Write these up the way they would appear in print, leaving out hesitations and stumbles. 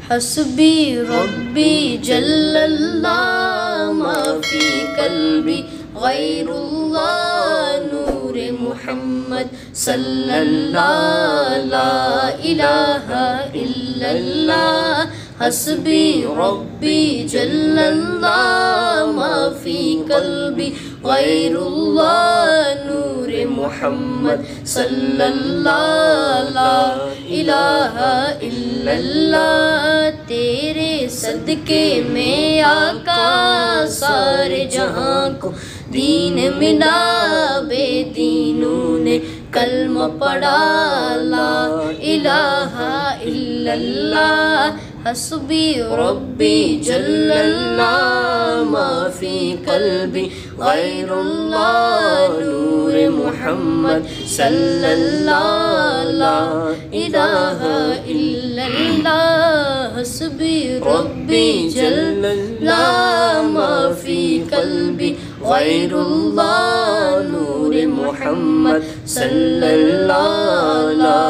حسبی ربی جل اللہ ما فی قلبی غیر اللہ نور محمد صلی اللہ لا الہ الا اللہ حسبی ربی جل اللہ ما فی قلبی غیر اللہ نور محمد صلی اللہ لا الہ الا اللہ تیرے صدقے میں آقا سارے جہاں کو دین ملا بے دینوں نے کلمہ پڑھا لا الہ الا اللہ حسبی ربی جل اللہ ما فی قلبی غیر اللہ نور محمد صلی اللہ لا الہ الا اللہ حسبی ربی جل اللہ ما فی قلبی غیر اللہ نور محمد صلی اللہ لا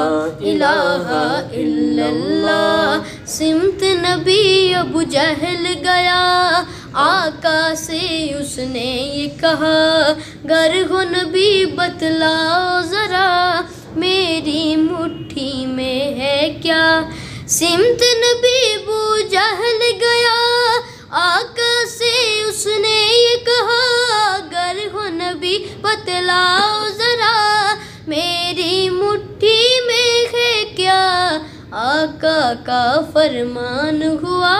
الہ الا اللہ سمت نبی ابو جہل گیا آقا سے اس نے یہ کہا گر ہو نبی بتلاؤ ذرا میری مٹھی میں ہے کیا سمت نبی ابو جہل گیا آقا سے اس نے یہ کہا گر ہو نبی بتلاؤ ذرا میری مٹھی میں ہے کیا آقا کا فرمان ہوا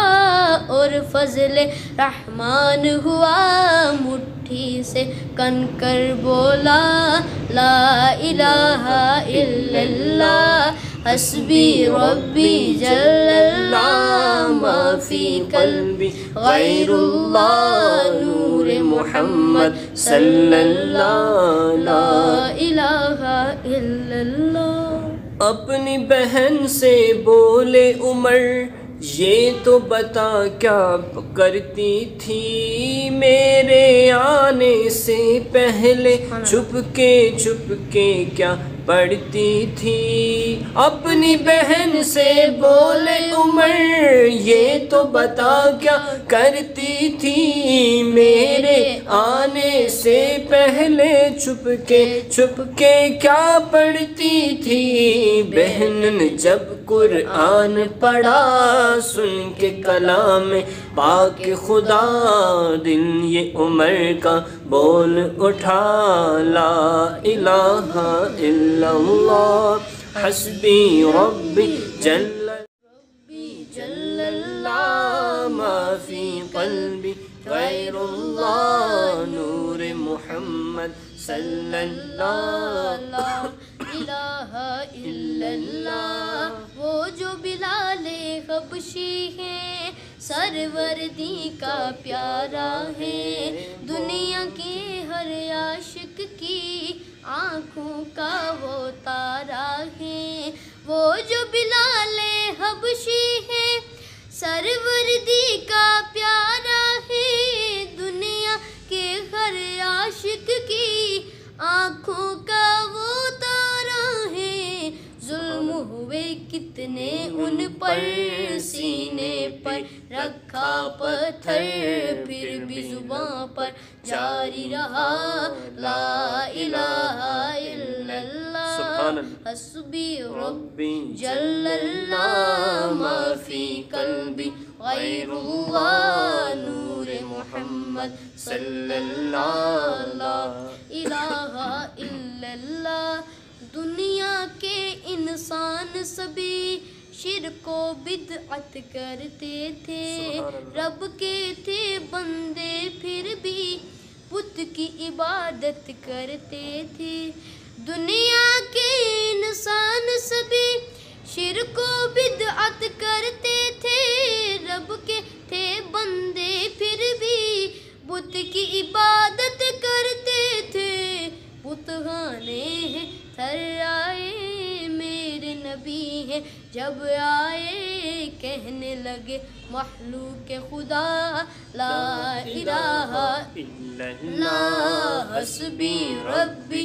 اور فضل رحمان ہوا مٹھی سے کنکر بولا لا الہ الا اللہ حسبی ربی جل اللہ ما فی قلبی غیر اللہ نور محمد صلی اللہ لا الہ الا اللہ اپنی بہن سے بولے عمر یہ تو بتا کیا کرتی تھی میرے آنے سے پہلے چھپ کے کیا پڑھتی تھی اپنی بہن سے بولے عمر یہ تو بتا کیا کرتی تھی میرے آنے سے پہلے چھپ کے کیا پڑھتی تھی بہن نے جب قرآن پڑھا سن کے کلام پاک خدا دل یہ عمر کا بول اٹھا لا الہ الا اللہ حسبی ربی جل اللہ ما فی قلبی غیر اللہ نور محمد صلی اللہ لا الہ الا اللہ وہ جو بلال حبشی ہے سروردی کا پیارا ہے دنیا کے ہر عاشق کی آنکھوں کا وہ تارا ہے وہ جو بلال حبشی ہے سروردی کا پیارا ہے دنیا کے ہر عاشق کی آنکھوں کا وہ تارا ہے ظلم ہوئے کتنے ان پر سینے پر رکھا پتھر پھر بھی زباں پر جاری رہا لا الہ الا اللہ حسبی ربی جل اللہ ما فی قلبی غیر اللہ نور محمد صلی اللہ لا الہ الا اللہ دنیا کے انسان سبھی شرک و بدعت کرتے تھے رب کے تھے بندے پھر بھی بت کی عبادت کرتے تھے دنیا کے انسان سبھی شرک و بدعت کرتے تھے رب کے تھے بندے پھر بھی بت کی عبادت کرتے تھے بت خانے ہیں تھر آئے میرے نبی ہیں جب آئے کہنے لگے مخلوق خدا لا الہ الا اللہ حسبی ربی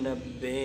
90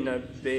90